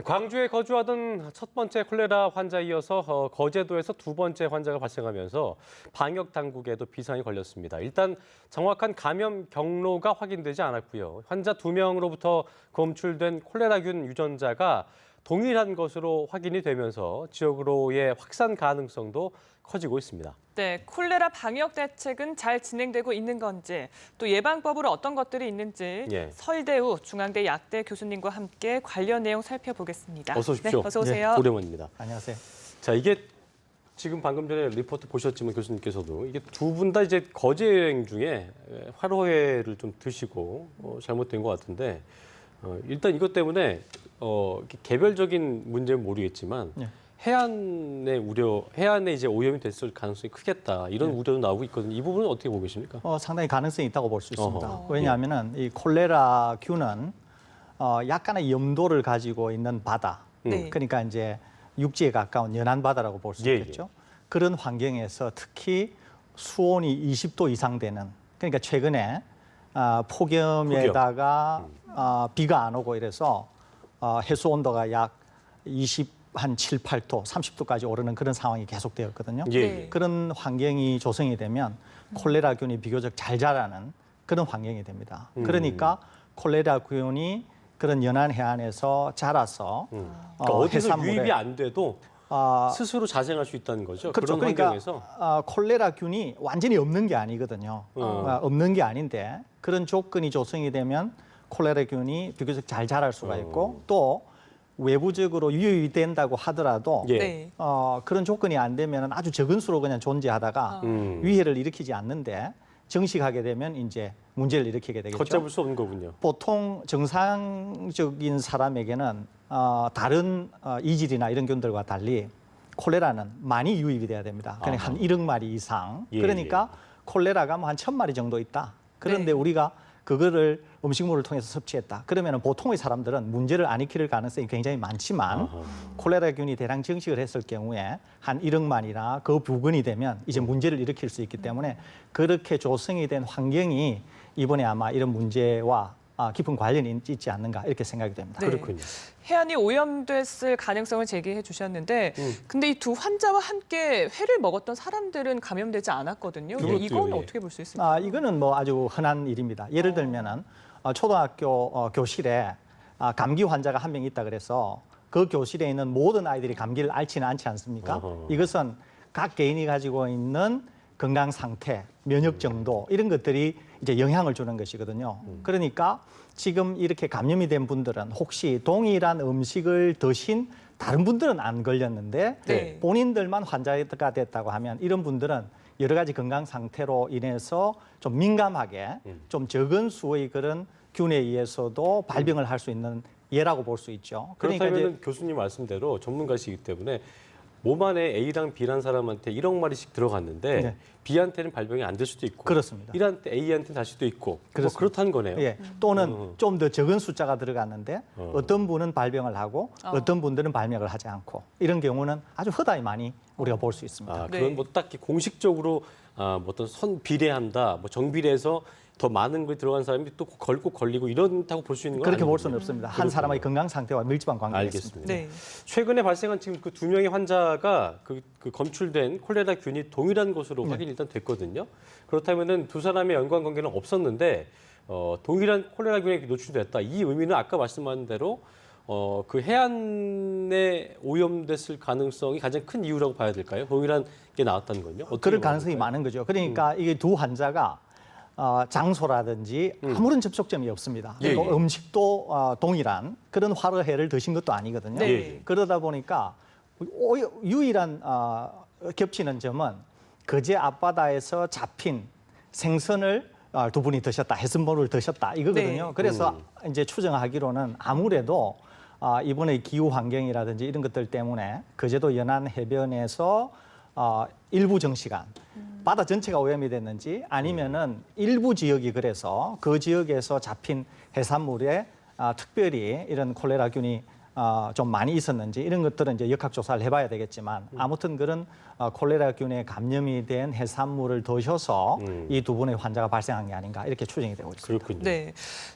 광주에 거주하던 첫 번째 콜레라 환자에 이어서 거제도에서 두 번째 환자가 발생하면서 방역 당국에도 비상이 걸렸습니다. 일단 정확한 감염 경로가 확인되지 않았고요. 환자 2명으로부터 검출된 콜레라균 유전자가 동일한 것으로 확인이 되면서 지역으로의 확산 가능성도 커지고 있습니다. 네, 콜레라 방역 대책은 잘 진행되고 있는 건지, 또 예방법으로 어떤 것들이 있는지 설대우 중앙대 약대 교수님과 함께 관련 내용 살펴보겠습니다. 어서 오십시오. 네, 어서 오세요. 오래만입니다. 안녕하세요. 자, 이게 지금 방금 전에 리포트 보셨지만 교수님께서도 이게 두 분 다 이제 거제 여행 중에 화로회를 좀 드시고 잘못된 것 같은데 일단 이것 때문에 개별적인 문제는 모르겠지만 해안에 이제 오염이 됐을 가능성이 크겠다 이런 우려도 나오고 있거든요. 이 부분은 어떻게 보고 계십니까? 상당히 가능성이 있다고 볼 수 있습니다. 왜냐하면은 이 콜레라균은 약간의 염도를 가지고 있는 바다, 그러니까 이제 육지에 가까운 연안 바다라고 볼 수 있겠죠. 그런 환경에서 특히 수온이 20도 이상 되는, 그러니까 최근에 폭염에다가 비가 안 오고 이래서 해수 온도가 약 7, 8도, 30도까지 오르는 그런 상황이 계속되었거든요. 그런 환경이 조성이 되면 콜레라균이 비교적 잘 자라는 그런 환경이 됩니다. 그러니까 콜레라균이 그런 연안 해안에서 자라서 그러니까 어디서 유입이 안 돼도 스스로 자생할 수 있다는 거죠. 그렇죠. 그런 그러니까 환경에서 콜레라균이 완전히 없는 게 아니거든요. 없는 게 아닌데 그런 조건이 조성이 되면 콜레라균이 비교적 잘 자랄 수가 있고 또 외부적으로 유입된다고 하더라도 그런 조건이 안 되면 아주 적은 수로 그냥 존재하다가 위해를 일으키지 않는데 정식하게 되면 이제 문제를 일으키게 되겠죠. 걷잡을 수 없는 거군요. 보통 정상적인 사람에게는 다른 이질이나 이런 균들과 달리 콜레라는 많이 유입이 돼야 됩니다. 그러니까 한 1억 마리 이상. 그러니까 콜레라가 뭐 한 1,000마리 정도 있다. 그런데 우리가 그거를 음식물을 통해서 섭취했다. 그러면 보통의 사람들은 문제를 안 일으킬 가능성이 굉장히 많지만 콜레라균이 대량 증식을 했을 경우에 한 1억만이나 그 부근이 되면 이제 문제를 일으킬 수 있기 때문에 그렇게 조성이 된 환경이 이번에 아마 이런 문제와 깊은 관련이 있지 않는가 이렇게 생각이 됩니다. 그렇군요. 해안이 오염됐을 가능성을 제기해 주셨는데 근데 이 두 환자와 함께 회를 먹었던 사람들은 감염되지 않았거든요. 이건 어떻게 볼 수 있습니까? 이거는 뭐 아주 흔한 일입니다. 예를 들면은 초등학교 교실에 감기 환자가 한 명 있다 그래서 그 교실에 있는 모든 아이들이 감기를 앓지는 않지 않습니까? 이것은 각 개인이 가지고 있는 건강 상태, 면역 정도 이런 것들이 이제 영향을 주는 것이거든요. 그러니까 지금 이렇게 감염이 된 분들은 혹시 동일한 음식을 드신 다른 분들은 안 걸렸는데 본인들만 환자가 됐다고 하면 이런 분들은 여러 가지 건강 상태로 인해서 좀 민감하게 좀 적은 수의 그런 균에 의해서도 발병을 할 수 있는 예라고 볼 수 있죠. 그러니까 이제 교수님 말씀대로 전문가시기 때문에 몸 안에 A랑 B란 사람한테 1억 마리씩 들어갔는데 B한테는 발병이 안 될 수도 있고 그렇습니다. A한테는 다시 수도 있고 뭐 그렇다는 거네요. 또는 좀 더 적은 숫자가 들어갔는데 어떤 분은 발병을 하고 어떤 분들은 발병을 하지 않고 이런 경우는 아주 허다히 많이 우리가 볼 수 있습니다. 그건 뭐 딱히 공식적으로 뭐 어떤 선 비례한다, 뭐 정비례해서 더 많은 걸 들어간 사람이 또 걸리고 이런다고 볼 수 있는 건 그렇게 볼 아니군요. 수는 없습니다. 한 사람의 건강 상태와 밀접한 관계가 있습니다. 최근에 발생한 지금 그 2명의 환자가 그 검출된 콜레라 균이 동일한 것으로 확인이 일단 됐거든요. 그렇다면은 두 사람의 연관 관계는 없었는데 동일한 콜레라 균에 노출됐다. 이 의미는 아까 말씀하신 대로 그 해안에 오염됐을 가능성이 가장 큰 이유라고 봐야 될까요? 동일한 게 나왔다는 건요? 그럴 가능성이 많은 거죠. 그러니까 이게 두 환자가 장소라든지 아무런 접촉점이 없습니다. 그리고 음식도 동일한 그런 화로회를 드신 것도 아니거든요. 그러다 보니까 유일한 겹치는 점은 거제 앞바다에서 잡힌 생선을 두 분이 드셨다, 해산물을 드셨다 이거거든요. 그래서 이제 추정하기로는 아무래도 이번에 기후 환경이라든지 이런 것들 때문에 거제도 연안 해변에서 일부 정시간 바다 전체가 오염이 됐는지 아니면은 일부 지역이 그래서 그 지역에서 잡힌 해산물에 특별히 이런 콜레라균이 좀 많이 있었는지 이런 것들은 이제 역학조사를 해봐야 되겠지만 아무튼 그런 콜레라균에 감염이 된 해산물을 드셔서 이 두 분의 환자가 발생한 게 아닌가 이렇게 추정이 되고 있습니다. 그렇군요. 네.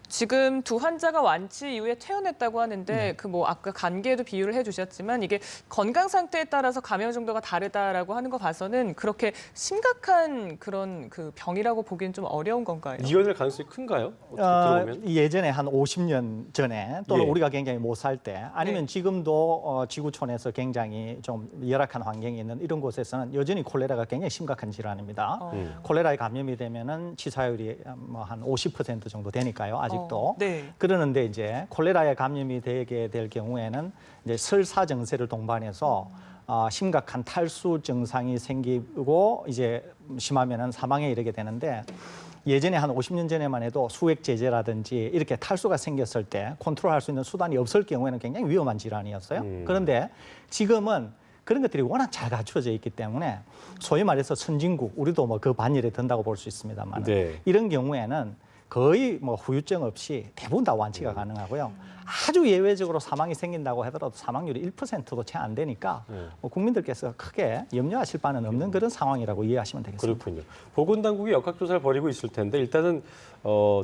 지금 두 환자가 완치 이후에 퇴원했다고 하는데 그 뭐 아까 감기에도 비유를 해주셨지만 이게 건강 상태에 따라서 감염 정도가 다르다라고 하는 거 봐서는 그렇게 심각한 그런 그 병이라고 보기는 좀 어려운 건가요? 이어질 가능성이 큰가요? 어떻게 들어보면? 예전에 한 50년 전에 또는 예. 우리가 굉장히 못 살 때 아니면 네. 지금도 지구촌에서 굉장히 좀 열악한 환경이 있는 이런 곳에서는 여전히 콜레라가 굉장히 심각한 질환입니다. 콜레라에 감염이 되면은 치사율이 뭐 한 50% 정도 되니까요. 아직도. 네. 그러는데 이제 콜레라에 감염이 되게 될 경우에는 이제 설사증세를 동반해서 심각한 탈수 증상이 생기고 이제 심하면은 사망에 이르게 되는데 예전에 한 50년 전에만 해도 수액 제제라든지 이렇게 탈수가 생겼을 때 컨트롤할 수 있는 수단이 없을 경우에는 굉장히 위험한 질환이었어요. 그런데 지금은 그런 것들이 워낙 잘 갖춰져 있기 때문에 소위 말해서 선진국, 우리도 뭐 그 반열에 든다고 볼 수 있습니다만 네. 이런 경우에는 거의 뭐 후유증 없이 대부분 다 완치가 가능하고요. 아주 예외적으로 사망이 생긴다고 하더라도 사망률이 1%도 채 안 되니까 뭐 국민들께서 크게 염려하실 바는 없는 그런 상황이라고 이해하시면 되겠습니다. 그렇군요. 보건당국이 역학조사를 벌이고 있을 텐데 일단은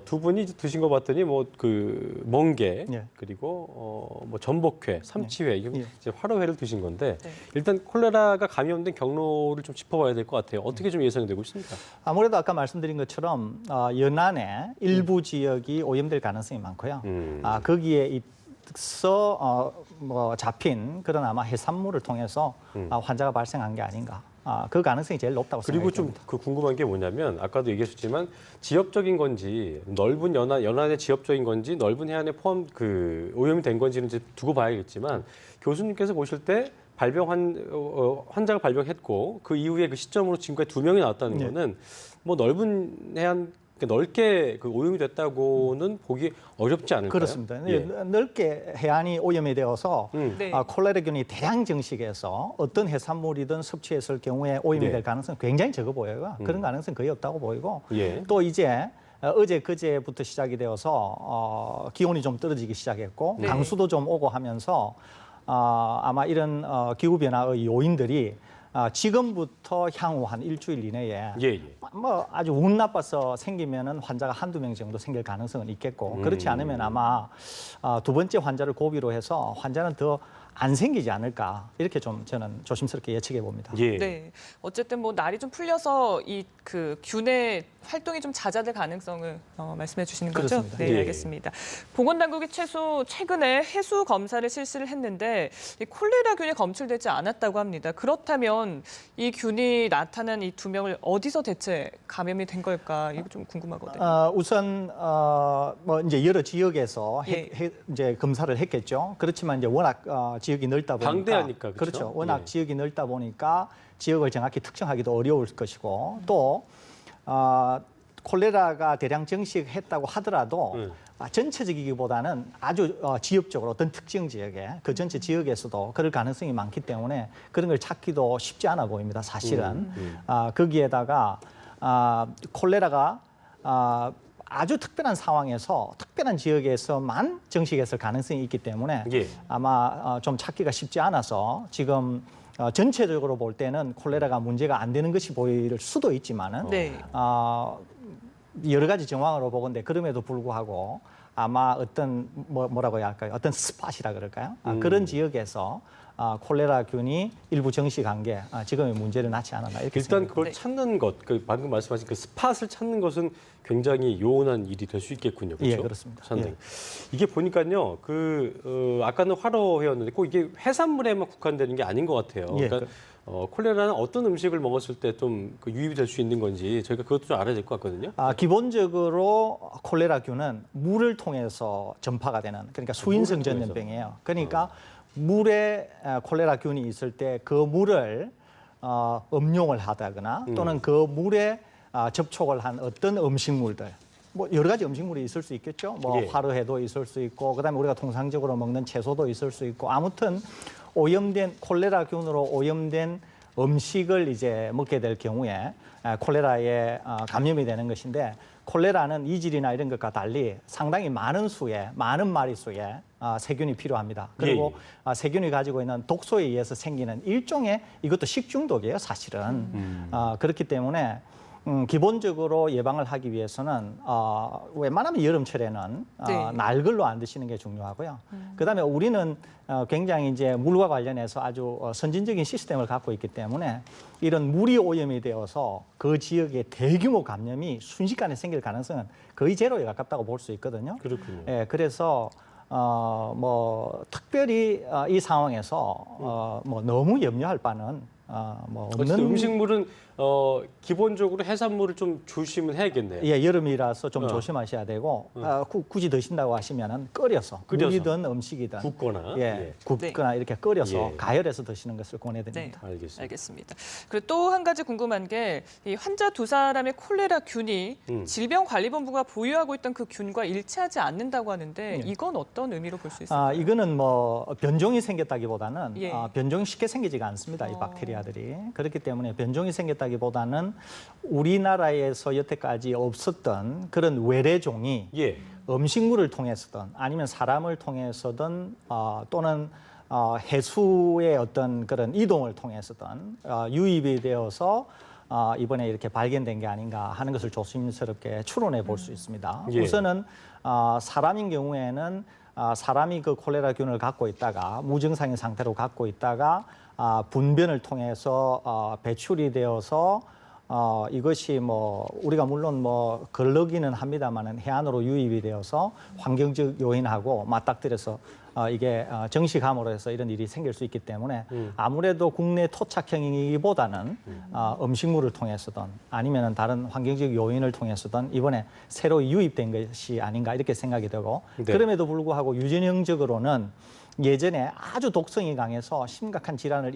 두 분이 드신 거 봤더니 뭐 그 멍게 예. 그리고 뭐 전복회, 삼치회, 이게 예. 이제 화로회를 드신 건데 네. 일단 콜레라가 감염된 경로를 좀 짚어봐야 될 것 같아요. 어떻게 좀 예상되고 있습니까? 아무래도 아까 말씀드린 것처럼 연안에 일부 지역이 오염될 가능성이 많고요. 거기에 있어 뭐 잡힌 그런 아마 해산물을 통해서 환자가 발생한 게 아닌가. 그 가능성이 제일 높다고 그리고 생각이 좀 듭니다. 그 궁금한 게 뭐냐면 아까도 얘기하셨지만 지역적인 건지 넓은 연안의 지역적인 건지 넓은 해안에 포함 그 오염이 된 건지는 이제 두고 봐야겠지만 교수님께서 보실 때 환자가 발병했고 그 이후에 그 시점으로 지금까지 2명이 나왔다는 네. 거는 뭐 넓은 해안 넓게 그 오염이 됐다고는 보기 어렵지 않을까요? 그렇습니다. 예. 넓게 해안이 오염이 되어서 네. 콜레라균이 대량 증식해서 어떤 해산물이든 섭취했을 경우에 오염이 네. 될 가능성은 굉장히 적어 보여요. 그런 가능성은 거의 없다고 보이고 예. 또 이제 어제 그제부터 시작이 되어서 기온이 좀 떨어지기 시작했고 네. 강수도 좀 오고 하면서 아마 이런 기후 변화의 요인들이 지금부터 향후 한 일주일 이내에 예, 예. 뭐 아주 운 나빠서 생기면은 환자가 한두 명 정도 생길 가능성은 있겠고 그렇지 않으면 아마 두 번째 환자를 고비로 해서 환자는 더 안 생기지 않을까 이렇게 좀 저는 조심스럽게 예측해 봅니다. 예. 네. 어쨌든 뭐 날이 좀 풀려서 이 그 균의 활동이 좀 잦아들 가능성을 말씀해 주시는 거죠? 그렇습니다. 네, 예. 알겠습니다. 보건당국이 최근에 해수 검사를 실시를 했는데 이 콜레라균이 검출되지 않았다고 합니다. 그렇다면 이 균이 나타난 이 2명을 어디서 대체 감염이 된 걸까? 이거 좀 궁금하거든요. 우선 뭐 이제 여러 지역에서 예. 이제 검사를 했겠죠. 그렇지만 이제 워낙 지역이 넓다 보니까 방대하니까, 그렇죠? 그렇죠. 워낙 예. 지역이 넓다 보니까 지역을 정확히 특정하기도 어려울 것이고 또 콜레라가 대량 증식했다고 하더라도 전체적이기보다는 아주 지역적으로 어떤 특정 지역에 그 전체 지역에서도 그럴 가능성이 많기 때문에 그런 걸 찾기도 쉽지 않아 보입니다. 사실은 거기에다가 콜레라가 아주 특별한 상황에서 특별한 지역에서만 증식했을 가능성이 있기 때문에 예. 아마 좀 찾기가 쉽지 않아서 지금 전체적으로 볼 때는 콜레라가 문제가 안 되는 것이 보일 수도 있지만은 네. 여러 가지 정황으로 보건데 그럼에도 불구하고 아마 어떤 뭐라고 해야 할까요? 어떤 스팟이라 그럴까요? 그런 지역에서 콜레라균이 일부 증식한 게 지금의 문제를 낳지 않았나 이렇게 일단 생각합니다. 그걸 네. 찾는 것, 방금 말씀하신 그 스팟을 찾는 것은 굉장히 요원한 일이 될 수 있겠군요. 그렇죠? 예, 그렇습니다. 찾는. 예. 이게 보니까요, 아까는 화로회였는데 꼭 이게 해산물에만 국한되는 게 아닌 것 같아요. 예, 그러니까 콜레라는 어떤 음식을 먹었을 때 좀 유입이 될 수 있는 건지 저희가 그것도 좀 알아야 될 것 같거든요. 기본적으로 콜레라균은 물을 통해서 전파가 되는 그러니까 수인성 물을 통해서. 전염병이에요. 그러니까 물에 콜레라균이 있을 때 그 물을 음용을 하다거나 또는 그 물에 접촉을 한 어떤 음식물들 뭐 여러 가지 음식물이 있을 수 있겠죠. 뭐 예. 화로회도 있을 수 있고 그다음에 우리가 통상적으로 먹는 채소도 있을 수 있고 아무튼 오염된 콜레라균으로 오염된 음식을 이제 먹게 될 경우에 콜레라에 감염이 되는 것인데 콜레라는 이질이나 이런 것과 달리 상당히 많은 마리수의 세균이 필요합니다. 그리고 세균이 가지고 있는 독소에 의해서 생기는 일종의 이것도 식중독이에요, 사실은. 그렇기 때문에 기본적으로 예방을 하기 위해서는 웬만하면 여름철에는 네. 날걸로 안 드시는 게 중요하고요. 그다음에 우리는 굉장히 이제 물과 관련해서 아주 선진적인 시스템을 갖고 있기 때문에 이런 물이 오염이 되어서 그 지역에 대규모 감염이 순식간에 생길 가능성은 거의 제로에 가깝다고 볼 수 있거든요. 그렇군요. 예, 그래서 뭐 특별히 이 상황에서 뭐 너무 염려할 바는 뭐 어쨌든 없는 음식물은 기본적으로 해산물을 좀 조심을 해야겠네요. 예, 여름이라서 좀 어. 조심하셔야 되고 굳이 드신다고 하시면은 끓여서 끓여서. 물이든 음식이든 굽거나. 예, 굽거나 이렇게 끓여서 예. 가열해서 드시는 것을 권해드립니다. 알겠습니다. 알겠습니다. 그리고 또 한 가지 궁금한 게 이 환자 두 사람의 콜레라 균이 질병관리본부가 보유하고 있던 그 균과 일치하지 않는다고 하는데 이건 어떤 의미로 볼 수 있을까요? 이거는 뭐 변종이 생겼다기보다는 예. 변종이 쉽게 생기지가 않습니다. 이 박테리아들이. 그렇기 때문에 변종이 생겼다기보다는 우리나라에서 여태까지 없었던 그런 외래종이 예. 음식물을 통해서든 아니면 사람을 통해서든 또는 해수의 어떤 그런 이동을 통해서든 유입이 되어서 이번에 이렇게 발견된 게 아닌가 하는 것을 조심스럽게 추론해 볼 수 있습니다. 예. 우선은 사람인 경우에는 사람이 그 콜레라균을 갖고 있다가 무증상인 상태로 갖고 있다가 분변을 통해서 배출이 되어서 이것이 뭐 우리가 물론 뭐 걸러기는 합니다만은 해안으로 유입이 되어서 환경적 요인하고 맞닥뜨려서 이게 정식함으로 해서 이런 일이 생길 수 있기 때문에 아무래도 국내 토착형이기보다는 음식물을 통해서든 아니면은 다른 환경적 요인을 통해서든 이번에 새로 유입된 것이 아닌가 이렇게 생각이 되고 네. 그럼에도 불구하고 유전형적으로는 예전에 아주 독성이 강해서 심각한 질환을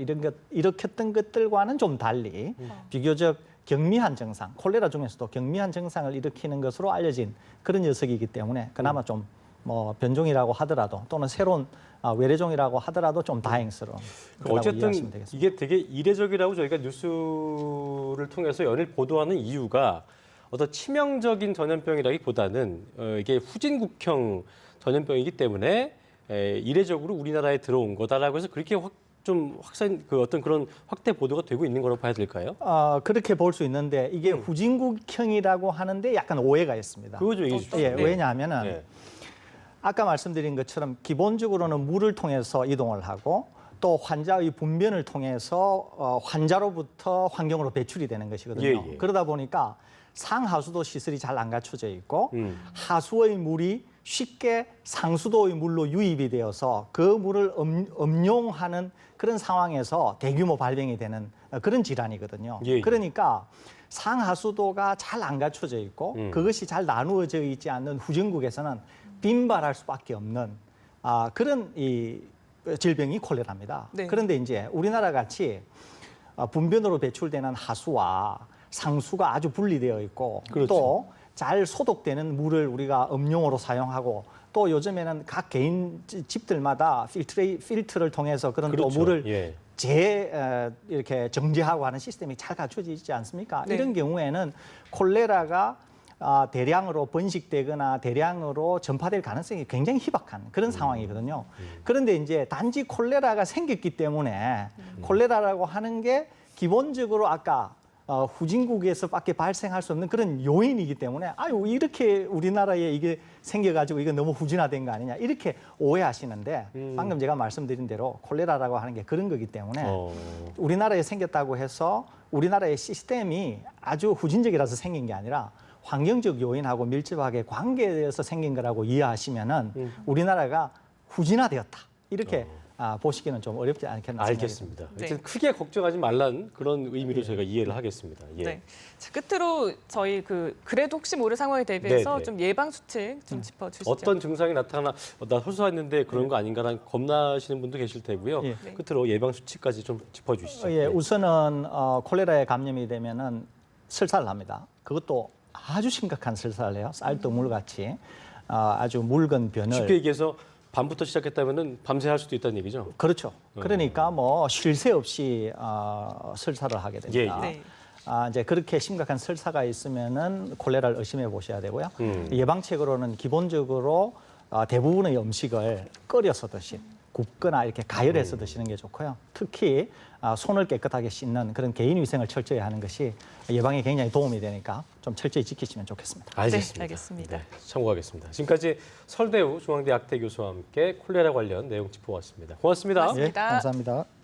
일으켰던 것들과는 좀 달리 비교적 경미한 증상, 콜레라 중에서도 경미한 증상을 일으키는 것으로 알려진 그런 녀석이기 때문에 그나마 좀 뭐 변종이라고 하더라도 또는 새로운 외래종이라고 하더라도 좀 다행스러운 거라고 어쨌든 이해하시면 되겠습니다. 이게 되게 이례적이라고 저희가 뉴스를 통해서 연일 보도하는 이유가 어떤 치명적인 전염병이라기보다는 이게 후진국형 전염병이기 때문에 이례적으로 우리나라에 들어온 거다라고 해서 그렇게 좀 확산 어떤 그런 확대 보도가 되고 있는 거라고 봐야 될까요? 그렇게 볼 수 있는데 이게 후진국형이라고 하는데 약간 오해가 있습니다. 그거 좀 얘기해 주시죠. 예, 네. 왜냐하면은 네. 아까 말씀드린 것처럼 기본적으로는 물을 통해서 이동을 하고 또 환자의 분변을 통해서 환자로부터 환경으로 배출이 되는 것이거든요. 예, 예. 그러다 보니까 상하수도 시설이 잘 안 갖춰져 있고 하수의 물이 쉽게 상수도의 물로 유입이 되어서 그 물을 음용하는 그런 상황에서 대규모 발병이 되는 그런 질환이거든요. 예, 예. 그러니까 상하수도가 잘 안 갖춰져 있고 그것이 잘 나누어져 있지 않는 후진국에서는 빈발할 수밖에 없는 그런 이 질병이 콜레라입니다. 네. 그런데 이제 우리나라 같이 분변으로 배출되는 하수와 상수가 아주 분리되어 있고 그렇죠. 또 잘 소독되는 물을 우리가 음용으로 사용하고 또 요즘에는 각 개인 집들마다 필터를 통해서 그런 또 그렇죠. 물을 예. 이렇게 정제하고 하는 시스템이 잘 갖춰져 있지 않습니까? 네. 이런 경우에는 콜레라가 대량으로 번식되거나 대량으로 전파될 가능성이 굉장히 희박한 그런 상황이거든요. 그런데 이제 단지 콜레라가 생겼기 때문에 콜레라라고 하는 게 기본적으로 아까 후진국에서밖에 발생할 수 없는 그런 요인이기 때문에 아유 이렇게 우리나라에 이게 생겨가지고 이거 너무 후진화된 거 아니냐 이렇게 오해하시는데 방금 제가 말씀드린 대로 콜레라라고 하는 게 그런 거기 때문에 우리나라에 생겼다고 해서 우리나라의 시스템이 아주 후진적이라서 생긴 게 아니라 환경적 요인하고 밀접하게 관계돼서 생긴 거라고 이해하시면은 우리나라가 후진화되었다 이렇게 보시기는 좀 어렵지 않겠나 생각이 듭니다. 알겠습니다. 네. 하여튼 크게 걱정하지 말라는 그런 의미로 저희가 이해를 하겠습니다. 예. 네. 자, 끝으로 저희 그래도 혹시 모를 상황에 대비해서 네, 네. 좀 예방 수칙 좀 짚어주시죠. 어떤 증상이 나타나 나 호소했는데 그런 거 아닌가라는 겁나시는 분도 계실 테고요. 예. 네. 끝으로 예방 수칙까지 좀 짚어주시죠. 예, 우선은 콜레라에 감염이 되면은 설사를 합니다. 그것도 아주 심각한 설사를 해요. 쌀뜨물 같이 아주 묽은 변을. 쉽게 얘기해서 밤부터 시작했다면은 밤새 할 수도 있다는 얘기죠. 그렇죠. 그러니까 뭐 쉴 새 없이 설사를 하게 됩니다. 예, 예. 이제 그렇게 심각한 설사가 있으면은 콜레라를 의심해 보셔야 되고요. 예방책으로는 기본적으로 대부분의 음식을 끓여서 드신 굽거나 이렇게 가열해서 드시는 게 좋고요. 특히 손을 깨끗하게 씻는 그런 개인 위생을 철저히 하는 것이 예방에 굉장히 도움이 되니까 좀 철저히 지키시면 좋겠습니다. 알겠습니다. 네, 알겠습니다. 참고하겠습니다. 지금까지 설대우 중앙대 약대 교수와 함께 콜레라 관련 내용 짚어봤습니다. 고맙습니다. 고맙습니다. 예, 감사합니다.